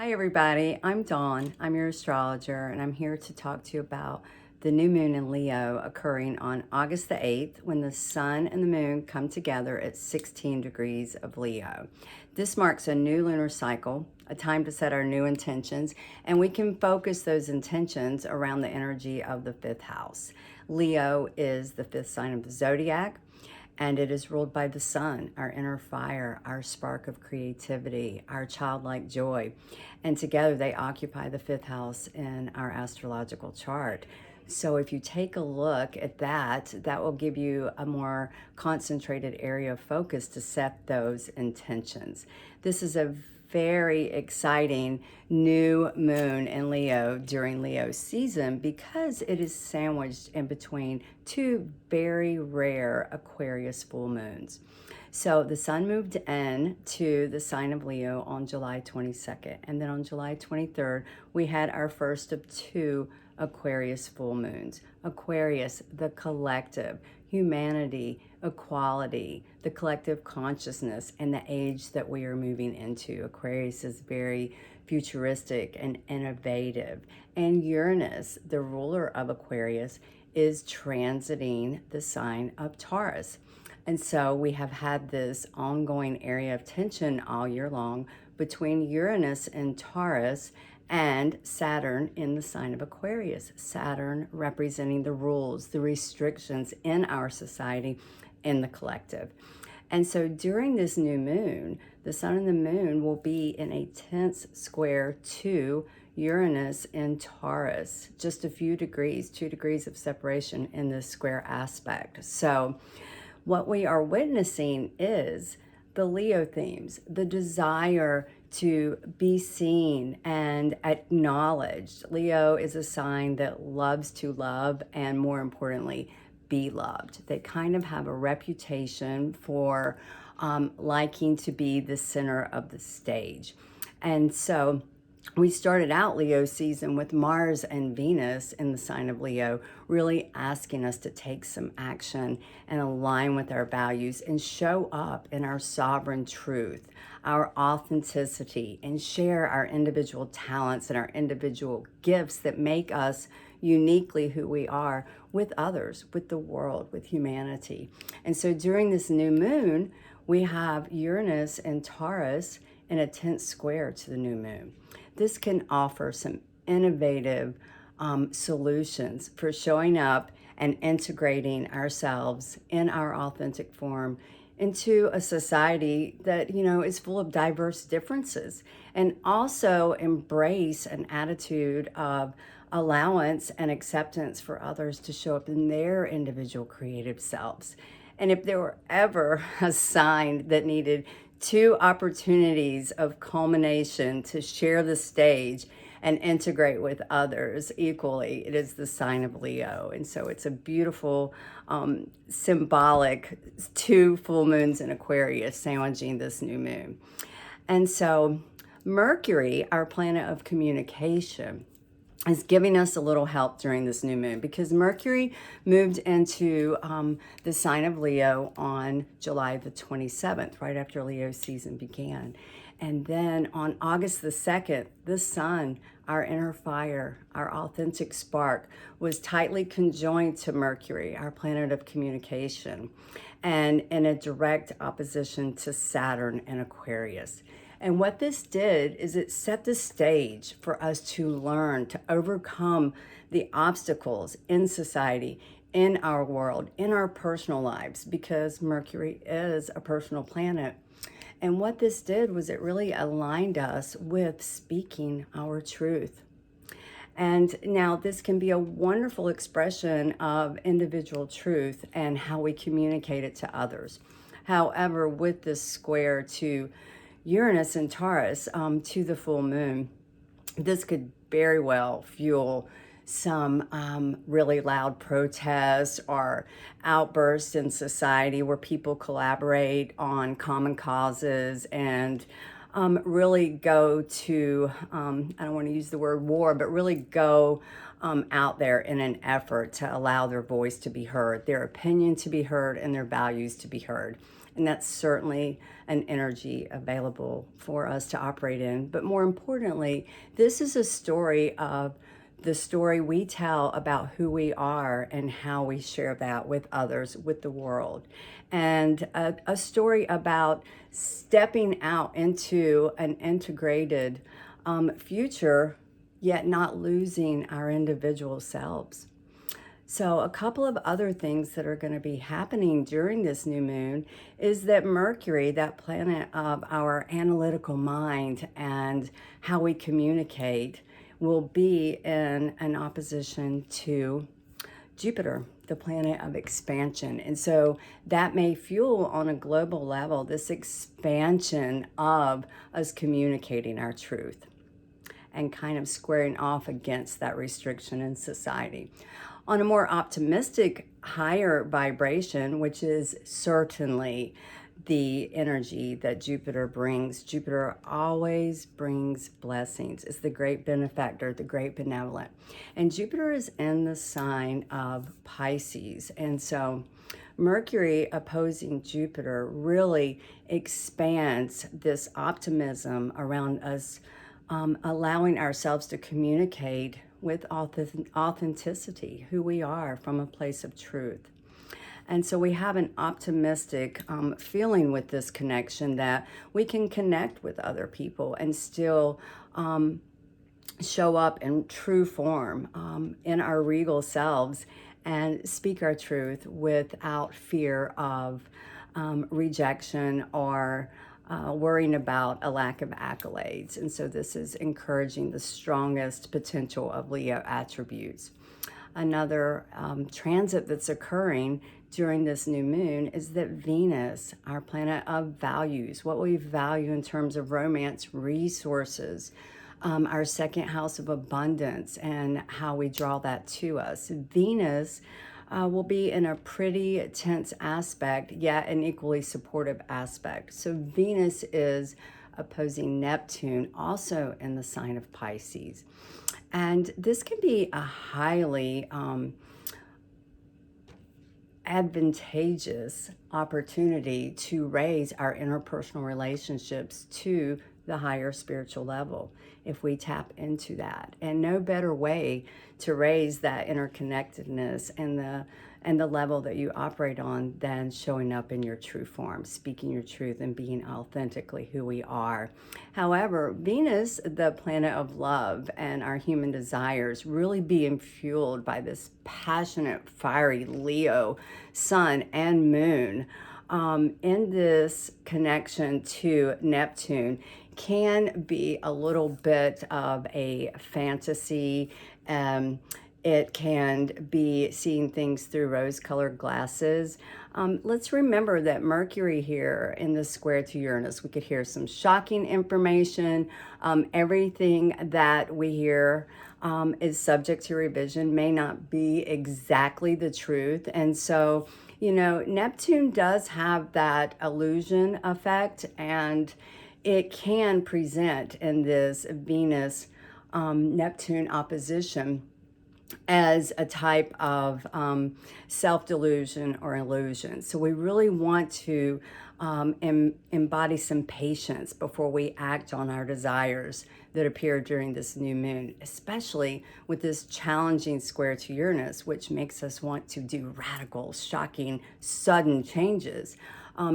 Hi everybody, I'm Dawn. I'm your astrologer and I'm here to talk to you about the new moon in Leo occurring on August the 8th when the sun and the moon come together at 16 degrees of Leo. This marks a new lunar cycle, a time to set our new intentions, and we can focus those intentions around the energy of the fifth house. Leo is the fifth sign of the zodiac, and it is ruled by the sun, our inner fire, our spark of creativity, our childlike joy. And together they occupy the fifth house in our astrological chart. So if you take a look at that, that will give you a more concentrated area of focus to set those intentions. This is a very exciting new moon in Leo during Leo season because it is sandwiched in between two very rare Aquarius full moons. So the sun moved in to the sign of Leo on July 22nd, and then on July 23rd we had our first of two Aquarius full moons. Aquarius, the collective, humanity, equality, the collective consciousness, and the age that we are moving into. Aquarius is very futuristic and innovative. And Uranus, the ruler of Aquarius, is transiting the sign of Taurus. And so we have had this ongoing area of tension all year long between Uranus and Taurus and Saturn in the sign of Aquarius. Saturn representing the rules, the restrictions in our society, in the collective. And so during this new moon, the sun and the moon will be in a tense square to Uranus in Taurus, just a few degrees, 2 degrees of separation in this square aspect. So what we are witnessing is the Leo themes, the desire to be seen and acknowledged. Leo is a sign that loves to love and, more importantly, be loved. They kind of have a reputation for liking to be the center of the stage. And so we started out Leo season with Mars and Venus in the sign of Leo, really asking us to take some action and align with our values and show up in our sovereign truth, our authenticity, and share our individual talents and our individual gifts that make us uniquely who we are with others, with the world, with humanity. And so during this new moon, we have Uranus and Taurus in a tense square to the new moon. This can offer some innovative solutions for showing up and integrating ourselves in our authentic form into a society that, is full of diverse differences, and also embrace an attitude of allowance and acceptance for others to show up in their individual creative selves. And if there were ever a sign that needed two opportunities of culmination to share the stage and integrate with others equally, it is the sign of Leo. And so it's a beautiful, symbolic two full moons in Aquarius sandwiching this new moon. And so Mercury, our planet of communication, is giving us a little help during this new moon because Mercury moved into the sign of Leo on July the 27th, right after Leo season began. And then on August the 2nd, the sun, our inner fire, our authentic spark, was tightly conjoined to Mercury, our planet of communication, and in a direct opposition to Saturn and Aquarius. And what this did is it set the stage for us to learn to overcome the obstacles in society, in our world, in our personal lives, because Mercury is a personal planet. And what this did was it really aligned us with speaking our truth. And now this can be a wonderful expression of individual truth and how we communicate it to others. However, with this square to Uranus and Taurus to the full moon, this could very well fuel some really loud protests or outbursts in society where people collaborate on common causes and really go to, I don't want to use the word war, but really go out there in an effort to allow their voice to be heard, their opinion to be heard, and their values to be heard. And that's certainly an energy available for us to operate in. But more importantly, this is a story of the story we tell about who we are and how we share that with others, with the world. And a story about stepping out into an integrated future, yet not losing our individual selves. So a couple of other things that are going to be happening during this new moon is that Mercury, that planet of our analytical mind and how we communicate, will be in an opposition to Jupiter, the planet of expansion. And so that may fuel on a global level this expansion of us communicating our truth and kind of squaring off against that restriction in society. On a more optimistic, higher vibration, which is certainly the energy that Jupiter brings. Jupiter always brings blessings. It's the great benefactor, the great benevolent. And Jupiter is in the sign of Pisces. And so Mercury opposing Jupiter really expands this optimism around us, allowing ourselves to communicate with authenticity, who we are from a place of truth. And so we have an optimistic feeling with this connection that we can connect with other people and still show up in true form in our regal selves and speak our truth without fear of rejection or worrying about a lack of accolades. And so this is encouraging the strongest potential of Leo attributes. Another transit that's occurring during this new moon is that Venus, our planet of values, what we value in terms of romance, resources, our second house of abundance, and how we draw that to us. Venus will be in a pretty tense aspect, yet an equally supportive aspect. So Venus is opposing Neptune, also in the sign of Pisces. And this can be a highly advantageous opportunity to raise our interpersonal relationships to the higher spiritual level if we tap into that. And no better way to raise that interconnectedness and the level that you operate on than showing up in your true form, speaking your truth and being authentically who we are. However, Venus, the planet of love and our human desires, really being fueled by this passionate, fiery Leo sun and moon, in this connection to Neptune, can be a little bit of a fantasy. It can be seeing things through rose-colored glasses. Let's remember that Mercury here in the square to Uranus, we could hear some shocking information. Everything that we hear is subject to revision, may not be exactly the truth. And so, you know, Neptune does have that illusion effect, and it can present in this Venus Neptune opposition as a type of self-delusion or illusion. So we really want to embody some patience before we act on our desires that appear during this new moon, especially with this challenging square to Uranus, which makes us want to do radical, shocking, sudden changes.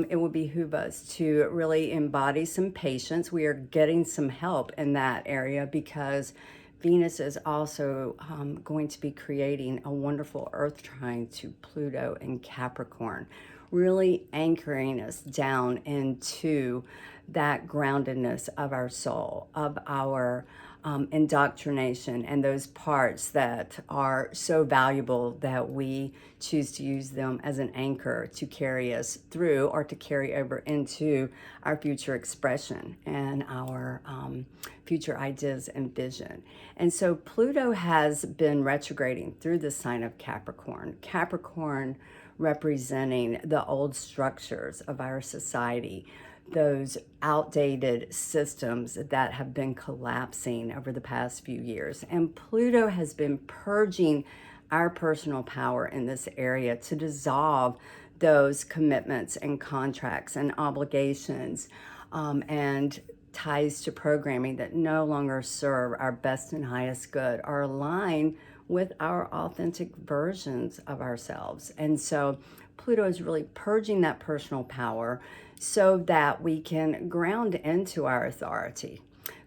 It will behoove us to really embody some patience. We are getting some help in that area because Venus is also going to be creating a wonderful Earth trine to Pluto in Capricorn, really anchoring us down into that groundedness of our soul, of our indoctrination, and those parts that are so valuable that we choose to use them as an anchor to carry us through or to carry over into our future expression and our future ideas and vision. And so Pluto has been retrograding through the sign of Capricorn. Capricorn representing the old structures of our society, those outdated systems that have been collapsing over the past few years. And Pluto has been purging our personal power in this area to dissolve those commitments and contracts and obligations and ties to programming that no longer serve our best and highest good or align with our authentic versions of ourselves. And so Pluto is really purging that personal power so that we can ground into our authority,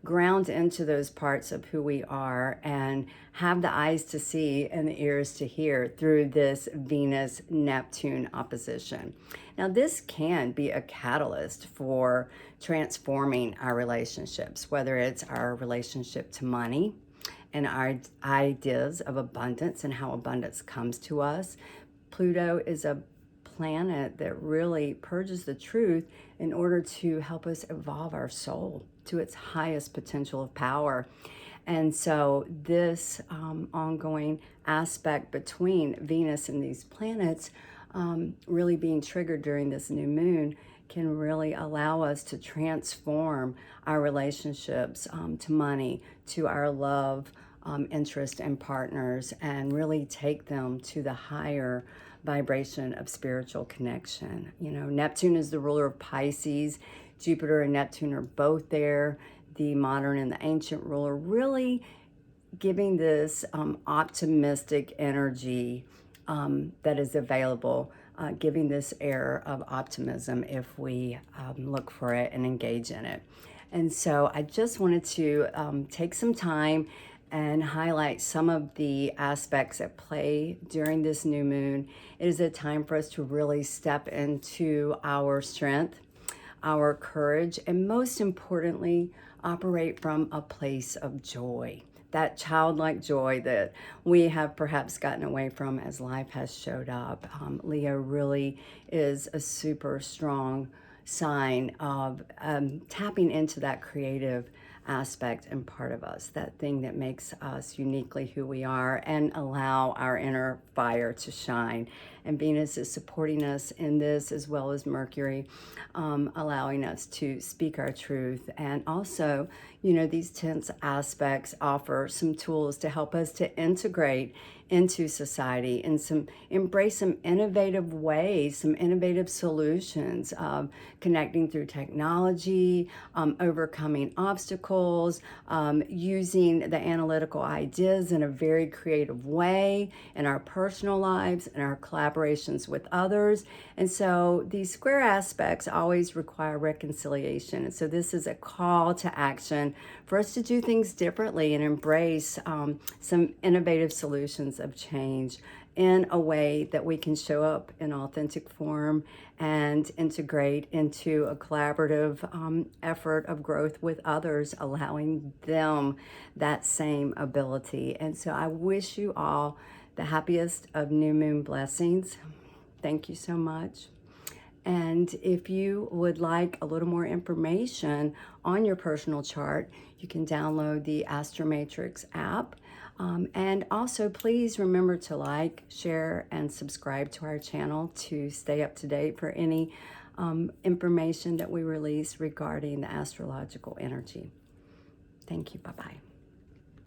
ground into those parts of who we are, and have the eyes to see and the ears to hear through this Venus-Neptune opposition. Now, this can be a catalyst for transforming our relationships, whether it's our relationship to money and our ideas of abundance and how abundance comes to us. Pluto is a planet that really purges the truth in order to help us evolve our soul to its highest potential of power. And so this ongoing aspect between Venus and these planets really being triggered during this new moon can really allow us to transform our relationships to money, to our love, interest, and partners, and really take them to the higher vibration of spiritual connection. You know, Neptune is the ruler of Pisces. Jupiter and Neptune are both there. The modern and the ancient ruler, really giving this optimistic energy that is available, giving this air of optimism if we look for it and engage in it. And so I just wanted to take some time and highlight some of the aspects at play during this new moon. It is a time for us to really step into our strength, our courage, and most importantly, operate from a place of joy. That childlike joy that we have perhaps gotten away from as life has showed up. Leo really is a super strong sign of tapping into that creative aspect and part of us, that thing that makes us uniquely who we are, and allow our inner fire to shine. And Venus is supporting us in this, as well as Mercury, allowing us to speak our truth. And also, you know, these tense aspects offer some tools to help us to integrate into society and embrace some innovative ways, some innovative solutions of connecting through technology, overcoming obstacles, using the analytical ideas in a very creative way in our personal lives and our collaborations with others. And so these square aspects always require reconciliation. And so this is a call to action for us to do things differently and embrace some innovative solutions of change in a way that we can show up in authentic form and integrate into a collaborative effort of growth with others, allowing them that same ability. And so I wish you all the happiest of new moon blessings. Thank you so much. And if you would like a little more information on your personal chart, you can download the Astromatrix app. And also, please remember to like, share, and subscribe to our channel to stay up to date for any information that we release regarding the astrological energy. Thank you. Bye-bye.